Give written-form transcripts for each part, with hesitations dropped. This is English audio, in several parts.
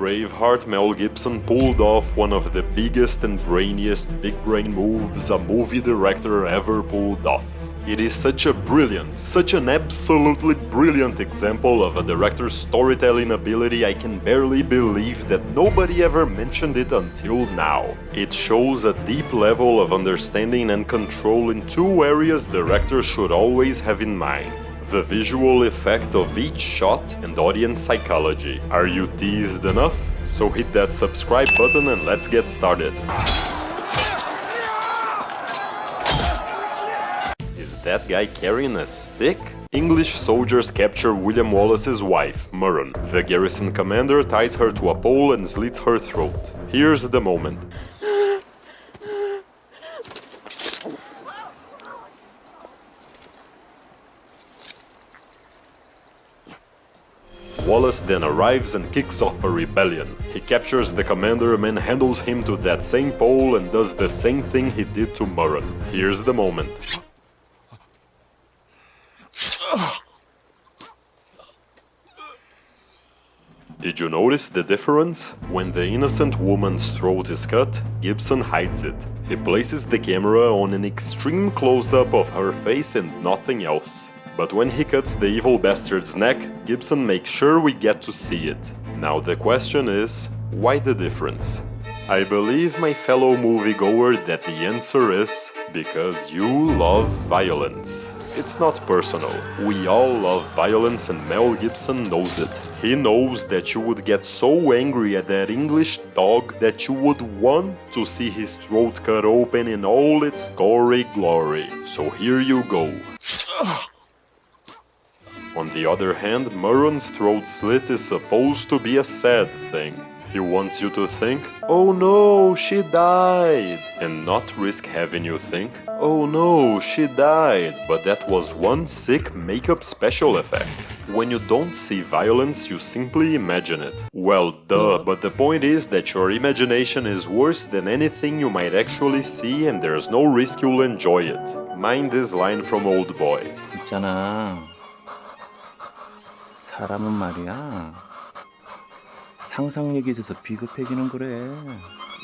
Braveheart, Mel Gibson pulled off one of the biggest and brainiest big-brain moves a movie director ever pulled off. It is such an absolutely brilliant example of a director's storytelling ability. I can barely believe that nobody ever mentioned it until now. It shows a deep level of understanding and control in two areas directors should always have in mind: the visual effect of each shot and audience psychology. Are you teased enough? So hit that subscribe button and let's get started. Is that guy carrying a stick? English soldiers capture William Wallace's wife, Murron. The garrison commander ties her to a pole and slits her throat. Here's the moment. Wallace then arrives and kicks off a rebellion. He captures the commander, manhandles him to that same pole and does the same thing he did to Murron. Here's the moment. Did you notice the difference? When the innocent woman's throat is cut, Gibson hides it. He places the camera on an extreme close-up of her face and nothing else. But when he cuts the evil bastard's neck, Gibson makes sure we get to see it. Now the question is, why the difference? I believe, my fellow moviegoer, that the answer is because you love violence. It's not personal. We all love violence and Mel Gibson knows it. He knows that you would get so angry at that English dog that you would want to see his throat cut open in all its gory glory. So here you go. On the other hand, Murron's throat slit is supposed to be a sad thing. He wants you to think, "Oh no, she died," and not risk having you think, "Oh no, she died, but that was one sick makeup special effect." When you don't see violence, you simply imagine it. Well, duh, but the point is that your imagination is worse than anything you might actually see and there's no risk you'll enjoy it. Mind this line from Old Boy. 있잖아. 사람은 말이야. 상상력이 있어서 비겁해지는 그래.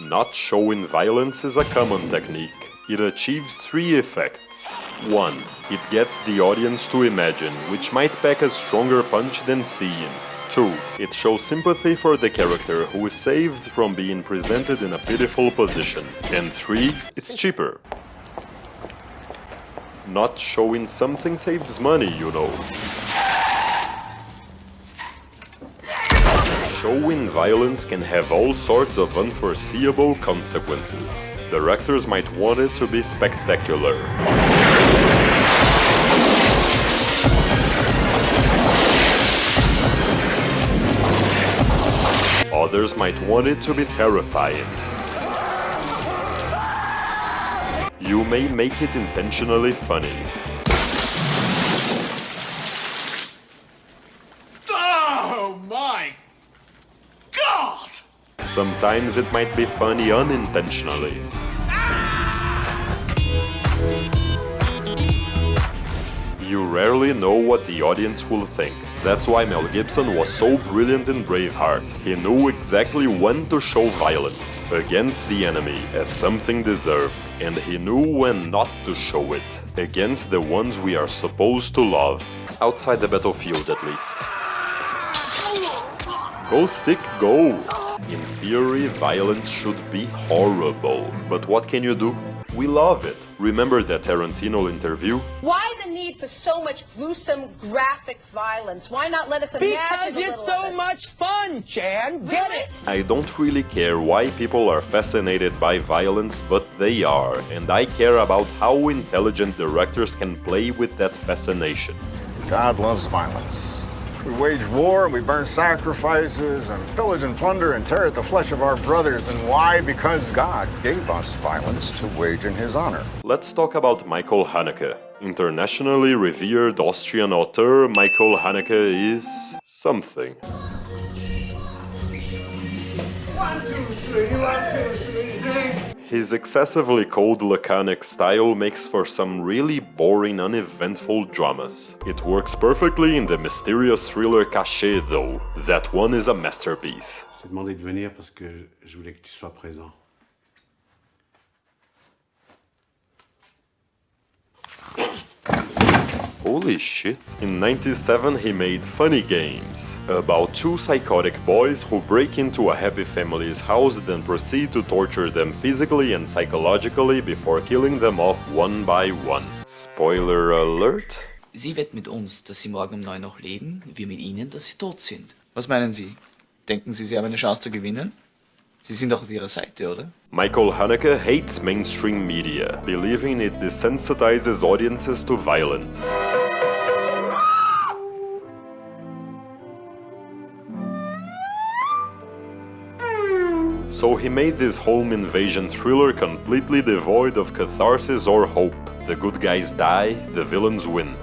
Not showing violence is a common technique. It achieves three effects. 1. It gets the audience to imagine, which might pack a stronger punch than seeing. 2. It shows sympathy for the character who is saved from being presented in a pitiful position. And 3. It's cheaper. Not showing something saves money, you know. Showing violence can have all sorts of unforeseeable consequences. Directors might want it to be spectacular. Others might want it to be terrifying. You may make it intentionally funny. Oh my God! Sometimes it might be funny unintentionally. You rarely know what the audience will think. That's why Mel Gibson was so brilliant in Braveheart. He knew exactly when to show violence against the enemy as something deserved, and he knew when not to show it against the ones we are supposed to love, outside the battlefield at least. Go stick, go! In theory, violence should be horrible, but what can you do? We love it. Remember that Tarantino interview? Why the need for so much gruesome, graphic violence? Why not let us imagine Because a little it's so of it? much fun, Chan. Get it? I don't really care why people are fascinated by violence, but they are, and I care about how intelligent directors can play with that fascination. God loves violence. We wage war and we burn sacrifices and pillage and plunder and tear at the flesh of our brothers. And why? Because God gave us violence to wage in His honor. Let's talk about Michael Haneke. Internationally revered Austrian author Michael Haneke is something. 1, 2, 3, 1, 2, 3, drink. His excessively cold, laconic style makes for some really boring, uneventful dramas. It works perfectly in the mysterious thriller Cachet, though. That one is a masterpiece. Je t'ai demandé de venir parce que je voulais que tu sois présent. Holy shit. In '97 he made Funny Games, about two psychotic boys who break into a happy family's house then proceed to torture them physically and psychologically before killing them off one by one. Spoiler alert? Sie wetten mit uns, dass sie morgen um 9 noch leben, wir mit ihnen, dass sie tot sind. Was meinen Sie? Denken Sie, Sie haben eine Chance zu gewinnen? Sie sind doch auf Ihrer Seite, oder? Michael Haneke hates mainstream media, believing it desensitizes audiences to violence. So he made this home invasion thriller completely devoid of catharsis or hope. The good guys die, the villains win.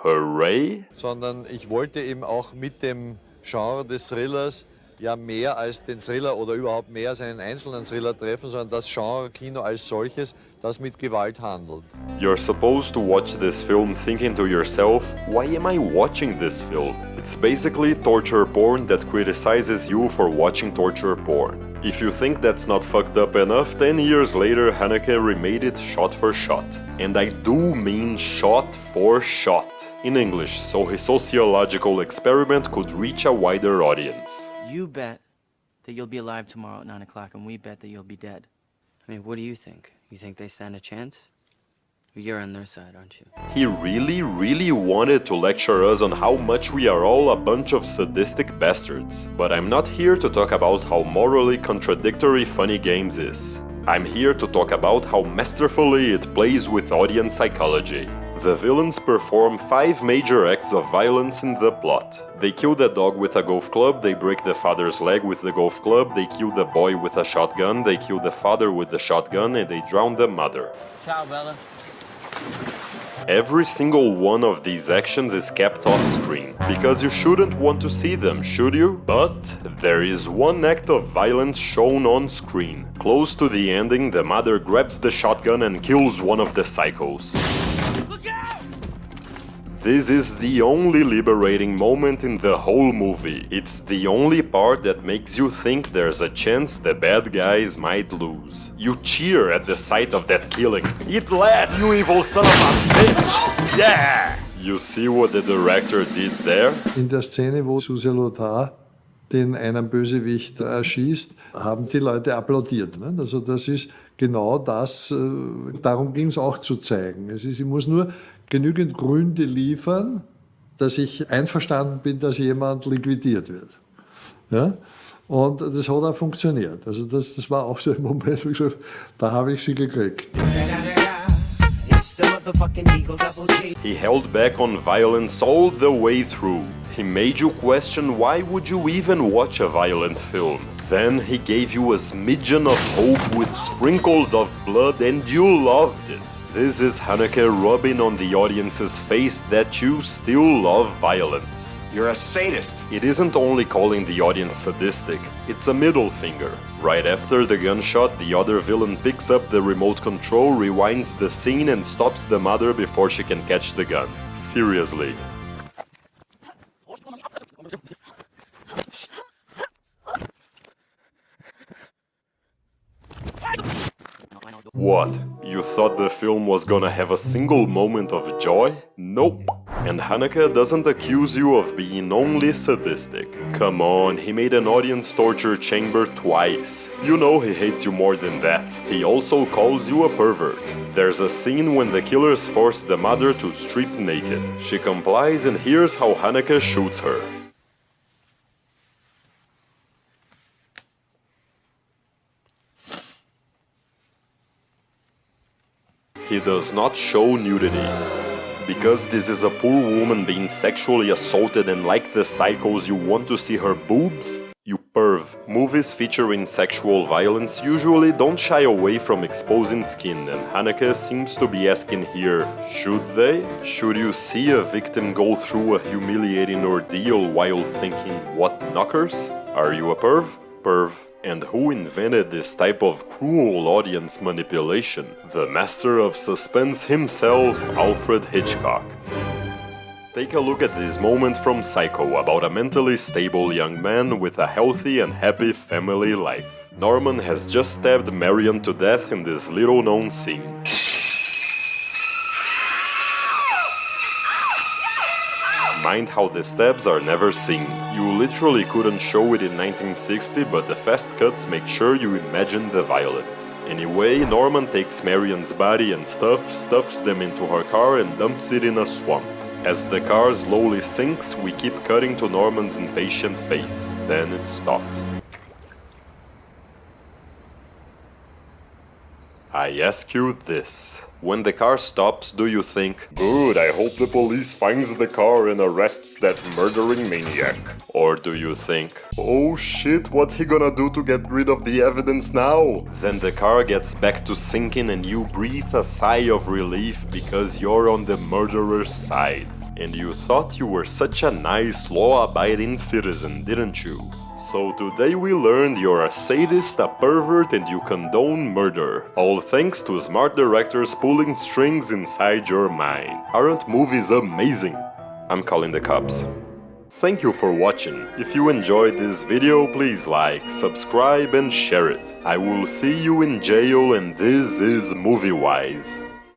Hooray! Sondern ich wollte eben auch mit dem Genre des Thrillers ja mehr als den Thriller oder überhaupt mehr als einen einzelnen Thriller treffen, sondern das Genre Kino als solches, das mit Gewalt handelt. You're supposed to watch this film thinking to yourself, why am I watching this film? It's basically torture porn that criticizes you for watching torture porn. If you think that's not fucked up enough, 10 years later Haneke remade it shot for shot. And I do mean shot for shot. In English, so his sociological experiment could reach a wider audience. You bet that you'll be alive tomorrow at 9 o'clock, and we bet that you'll be dead. I mean, what do you think? You think they stand a chance? You're on their side, aren't you? He really wanted to lecture us on how much we are all a bunch of sadistic bastards. But I'm not here to talk about how morally contradictory Funny Games is. I'm here to talk about how masterfully it plays with audience psychology. The villains perform 5 major acts of violence in the plot. They kill the dog with a golf club, they break the father's leg with the golf club, they kill the boy with a shotgun, they kill the father with the shotgun, and they drown the mother. Ciao, Bella. Every single one of these actions is kept off screen, because you shouldn't want to see them, should you? But there is one act of violence shown on screen. Close to the ending, the mother grabs the shotgun and kills one of the psychos. This is the only liberating moment in the whole movie. It's the only part that makes you think there's a chance the bad guys might lose. You cheer at the sight of that killing. Eat lead, you evil son of a bitch! Yeah! You see what the director did there? In der Szene, wo Susie Lothar den einen Bösewicht erschießt, haben die Leute applaudiert. Ne? Also das ist genau das, darum ging es auch zu zeigen. Ich muss nur genügend Gründe liefern, dass ich einverstanden bin, dass jemand liquidiert wird. Ja? Und das hat auch funktioniert. Also das war auch so ein Moment, wo ich gesagt, da habe ich sie gekriegt. He held back on violence all the way through. He made you question why would you even watch a violent film. Then he gave you a smidgen of hope with sprinkles of blood and you loved it. This is Haneke rubbing on the audience's face that you still love violence. You're a sadist. It isn't only calling the audience sadistic, it's a middle finger. Right after the gunshot, the other villain picks up the remote control, rewinds the scene and stops the mother before she can catch the gun. Seriously. What? You thought the film was gonna have a single moment of joy? Nope. And Haneke doesn't accuse you of being only sadistic. Come on, he made an audience torture chamber twice. You know he hates you more than that. He also calls you a pervert. There's a scene when the killers force the mother to strip naked. She complies and here's how Haneke shoots her. He does not show nudity. Because this is a poor woman being sexually assaulted and like the psychos you want to see her boobs? You perv. Movies featuring sexual violence usually don't shy away from exposing skin, and Haneke seems to be asking here, should they? Should you see a victim go through a humiliating ordeal while thinking, what knockers? Are you a perv? Perv. And who invented this type of cruel audience manipulation? The master of suspense himself, Alfred Hitchcock. Take a look at this moment from Psycho about a mentally stable young man with a healthy and happy family life. Norman has just stabbed Marion to death in this little known scene. Mind how the stabs are never seen. You literally couldn't show it in 1960, but the fast cuts make sure you imagine the violence. Anyway, Norman takes Marion's body and stuffs them into her car and dumps it in a swamp. As the car slowly sinks, we keep cutting to Norman's impatient face. Then it stops. I ask you this. When the car stops, do you think, "Good, I hope the police finds the car and arrests that murdering maniac"? Or do you think, "Oh shit, what's he gonna do to get rid of the evidence now?" Then the car gets back to sinking and you breathe a sigh of relief because you're on the murderer's side. And you thought you were such a nice, law-abiding citizen, didn't you? So today we learned you're a sadist, a pervert, and you condone murder. All thanks to smart directors pulling strings inside your mind. Aren't movies amazing? I'm calling the cops. Thank you for watching. If you enjoyed this video, please like, subscribe, and share it. I will see you in jail, and this is MovieWise.